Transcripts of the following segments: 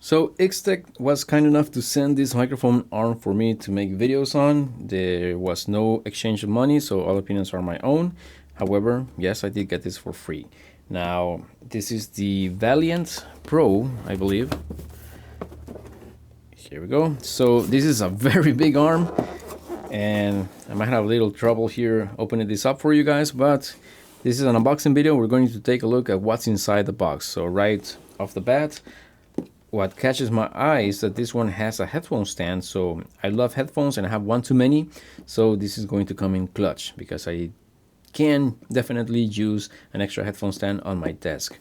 So IXTech was kind enough to send this microphone arm for me to make videos on. There was no exchange of money, so all opinions are my own. However, yes, I did get this for free. Now, this is the Valiant Pro, I believe. Here we go. So this is a very big arm, and I might have a little trouble here opening this up for you guys, but this is an unboxing video. We're going to take a look at what's inside the box. So right off the bat, what catches my eye is that this one has a headphone stand. So I love headphones and I have one too many. So this is going to come in clutch because I can definitely use an extra headphone stand on my desk.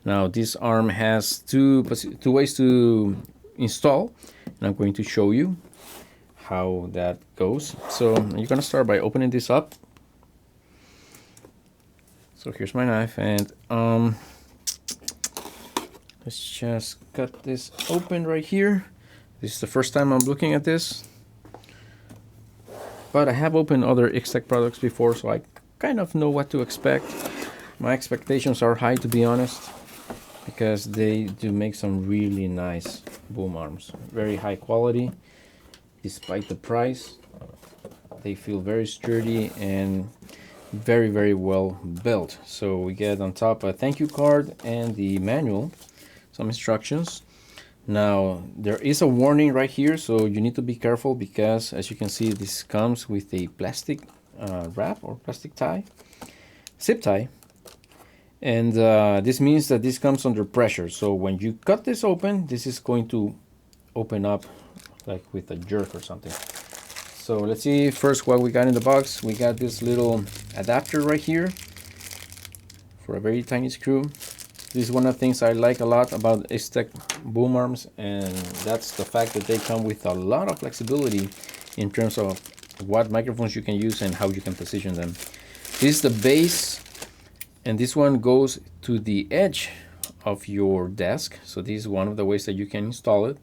Now this arm has two ways to install, and I'm going to show you how that goes. So you're going to start by opening this up. So here's my knife, and let's just cut this open right here. This is the first time I'm looking at this, but I have opened other IXTech products before, so I kind of know what to expect. My expectations are high, to be honest, because they do make some really nice boom arms. Very high quality, despite the price. They feel very sturdy and very, very well built. So we get on top a thank you card and the manual, some instructions. Now there is a warning right here, so you need to be careful because, as you can see, this comes with a plastic wrap or plastic tie, zip tie, and this means that this comes under pressure. So when you cut this open, this is going to open up like with a jerk or something. So let's see first what we got in the box. We got this little adapter right here for a very tiny screw. This is one of the things I like a lot about IXTech boom arms, and that's the fact that they come with a lot of flexibility in terms of what microphones you can use and how you can position them. This is the base, and this one goes to the edge of your desk. So this is one of the ways that you can install it.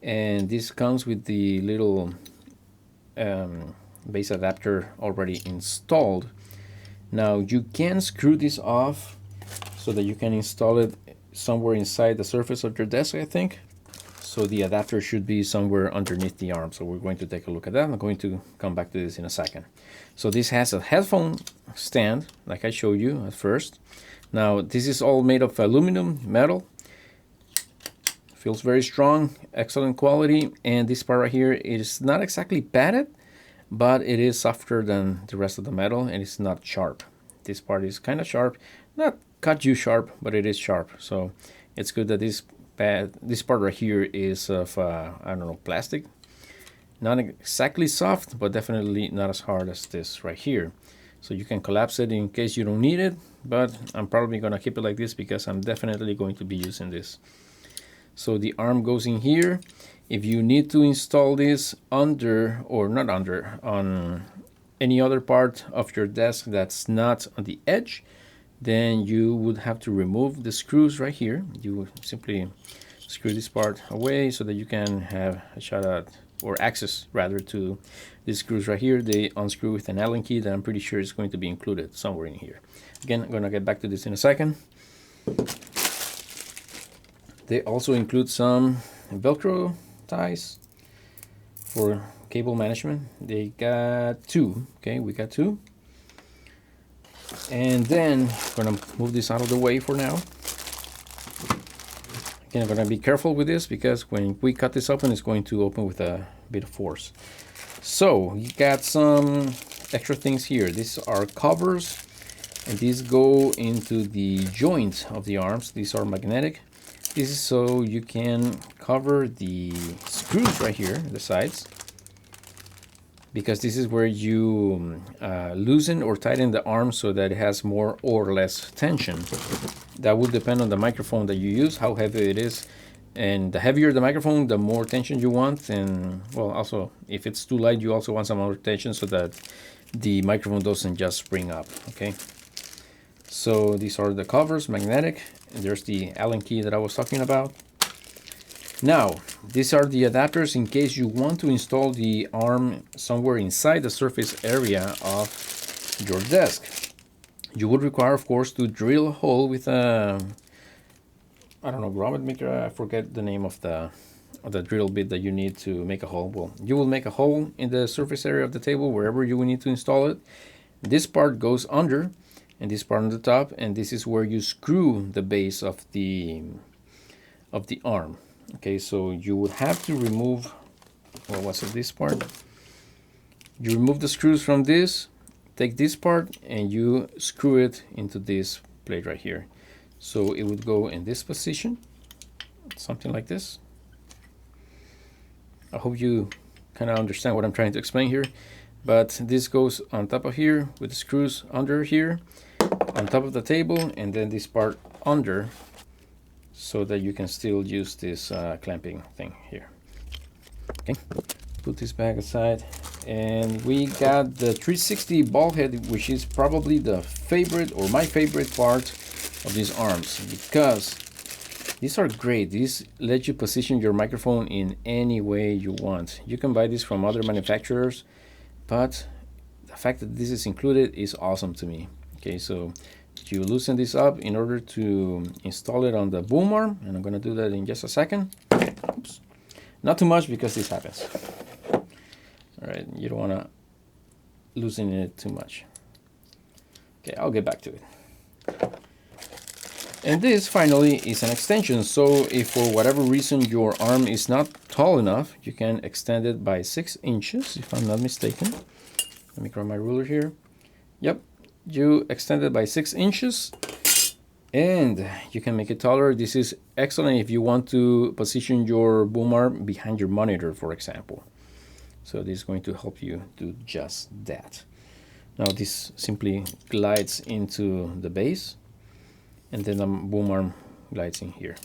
And this comes with the little base adapter already installed. Now you can screw this off so that you can install it somewhere inside the surface of your desk, I think. So the adapter should be somewhere underneath the arm. So we're going to take a look at that. I'm going to come back to this in a second. So this has a headphone stand, like I showed you at first. Now this is all made of aluminum metal. Feels very strong, excellent quality. And this part right here is not exactly padded, but it is softer than the rest of the metal, and it's not sharp. This part is kind of sharp, not cut you sharp, but it is sharp. So it's good that this part right here is of I don't know, plastic. Not exactly soft, but definitely not as hard as this right here. So you can collapse it in case you don't need it, but I'm probably gonna keep it like this because I'm definitely going to be using this. So the arm goes in here. If you need to install this under, or not under, on any other part of your desk that's not on the edge, then you would have to remove the screws right here. You would simply screw this part away so that you can have a shot at, or access rather, to these screws right here. They unscrew with an Allen key that I'm pretty sure is going to be included somewhere in here. Again, I'm going to get back to this in a second. They also include some Velcro ties for cable management. They got two. Okay, we got two. And then I'm gonna move this out of the way for now. Again, I'm gonna be careful with this because when we cut this open, it's going to open with a bit of force. So you got some extra things here. These are covers, and these go into the joint of the arms. These are magnetic. This is so you can cover the screws right here, the sides, because this is where you loosen or tighten the arm so that it has more or less tension. That would depend on the microphone that you use, how heavy it is, and the heavier the microphone, the more tension you want. And well, also if it's too light, you also want some more tension so that the microphone doesn't just spring up. Okay, so these are the covers, magnetic, and there's the Allen key that I was talking about. Now, these are the adapters in case you want to install the arm somewhere inside the surface area of your desk. You would require, of course, to drill a hole with a I don't know, grommet maker. I forget the name of the drill bit that you need to make a hole. Well, you will make a hole in the surface area of the table wherever you will need to install it. This part goes under, and this part on the top, and this is where you screw the base of the arm. Okay, so you would have to remove, well, what's it, this part? You remove the screws from this, take this part, and you screw it into this plate right here. So it would go in this position, something like this. I hope you kind of understand what I'm trying to explain here. But this goes on top of here with the screws under here, on top of the table, and then this part under, so that you can still use this clamping thing here. Okay, put this back aside, and we got the 360 ball head, which is probably the favorite, or my favorite part of these arms, because these are great. These let you position your microphone in any way you want. You can buy this from other manufacturers, but the fact that this is included is awesome to me. Okay, so you loosen this up in order to install it on the boom arm, and I'm going to do that in just a second. Oops. Not too much, because this happens. All right, you don't want to loosen it too much. Okay, I'll get back to it. And this finally is an extension, so if for whatever reason your arm is not tall enough, you can extend it by 6 inches, if I'm not mistaken. Let me grab my ruler here. Yep, you extend it by 6 inches, and you can make it taller. This is excellent if you want to position your boom arm behind your monitor, for example. So this is going to help you do just that. Now this simply glides into the base, and then the boom arm glides in here.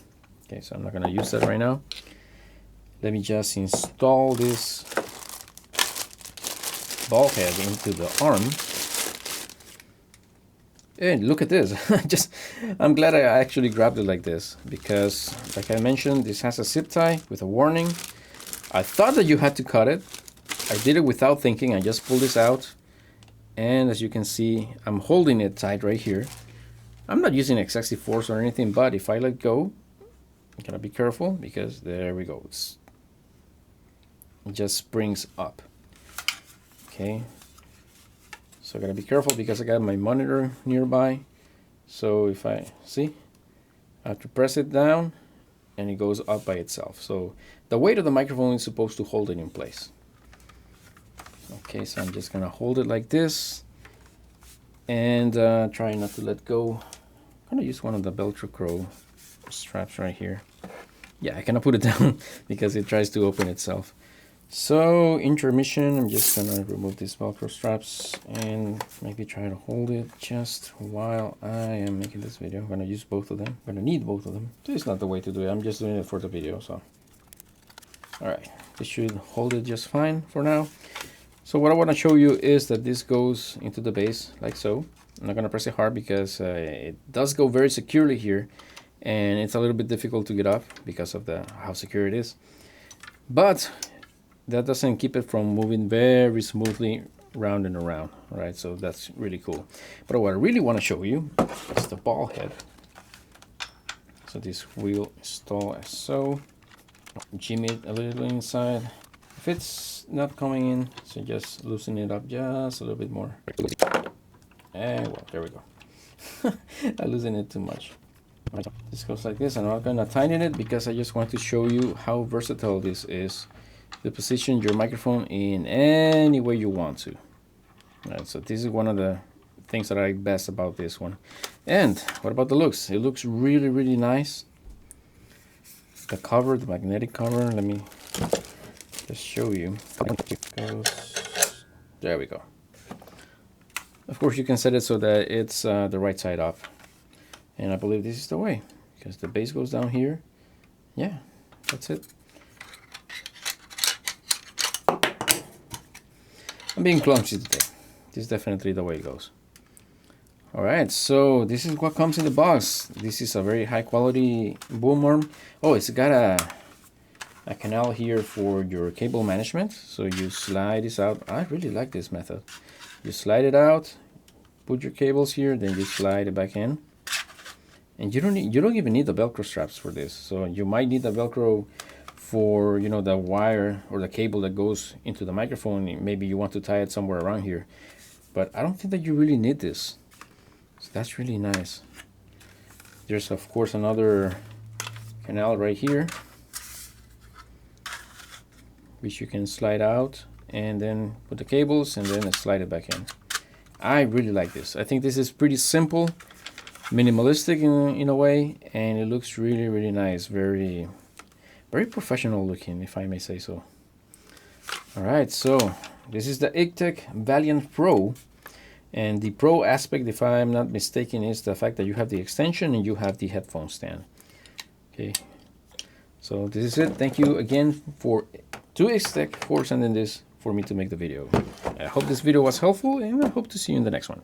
Okay, so I'm not gonna use that right now. Let me just install this ball head into the arm. And look at this. I'm glad I actually grabbed it like this, because like I mentioned, this has a zip tie with a warning. I thought that you had to cut it. I did it without thinking. I just pulled this out, and as you can see, I'm holding it tight right here. I'm not using excessive force or anything, but if I let go, I'm gonna be careful, because there we go. It just springs up. Okay, so I gotta be careful because I got my monitor nearby. So if I have to press it down, and it goes up by itself. So the weight of the microphone is supposed to hold it in place. Okay, so I'm just gonna hold it like this, and try not to let go. I'm gonna use one of the Velcro straps right here. Yeah, I cannot put it down because it tries to open itself. So intermission, I'm just gonna remove these Velcro straps and maybe try to hold it just while I am making this video. I'm gonna use both of them. I'm gonna need both of them. This is not the way to do it. I'm just doing it for the video. So all right, this should hold it just fine for now. So what I want to show you is that this goes into the base like so. I'm not going to press it hard because it does go very securely here, and it's a little bit difficult to get up because of how secure it is. But that doesn't keep it from moving very smoothly round and around, right? So that's really cool. But what I really want to show you is the ball head. So this will install as so. Jimmy it a little inside. If it's not coming in, so just loosen it up just a little bit more. And well, there we go. I loosen it too much. This goes like this. I'm not gonna tighten it because I just want to show you how versatile this is to position your microphone in any way you want to. Right, so this is one of the things that I like best about this one. And what about the looks? It looks really, really nice. The cover, the magnetic cover, let me just show you. There we go. Of course, you can set it so that it's the right side up. And I believe this is the way, because the base goes down here. Yeah, that's it. I'm being clumsy today. This is definitely the way it goes. All right, so this is what comes in the box. This is a very high quality boom arm. Oh, it's got a canal here for your cable management. So you slide this out. I really like this method. You slide it out, put your cables here, then you slide it back in. And you don't even need the Velcro straps for this. So you might need the Velcro for, you know, the wire or the cable that goes into the microphone. Maybe you want to tie it somewhere around here, but I don't think that you really need this. So that's really nice. There's of course another canal right here, which you can slide out and then put the cables and then slide it back in. I really like this. I think this is pretty simple, minimalistic in a way, and it looks really, really nice. Very, very professional looking, if I may say so. All right, so this is the IXTech Valiant Pro. And the pro aspect, if I'm not mistaken, is the fact that you have the extension and you have the headphone stand. Okay, so this is it. Thank you again to IXTech for sending this for me to make the video. I hope this video was helpful, and I hope to see you in the next one.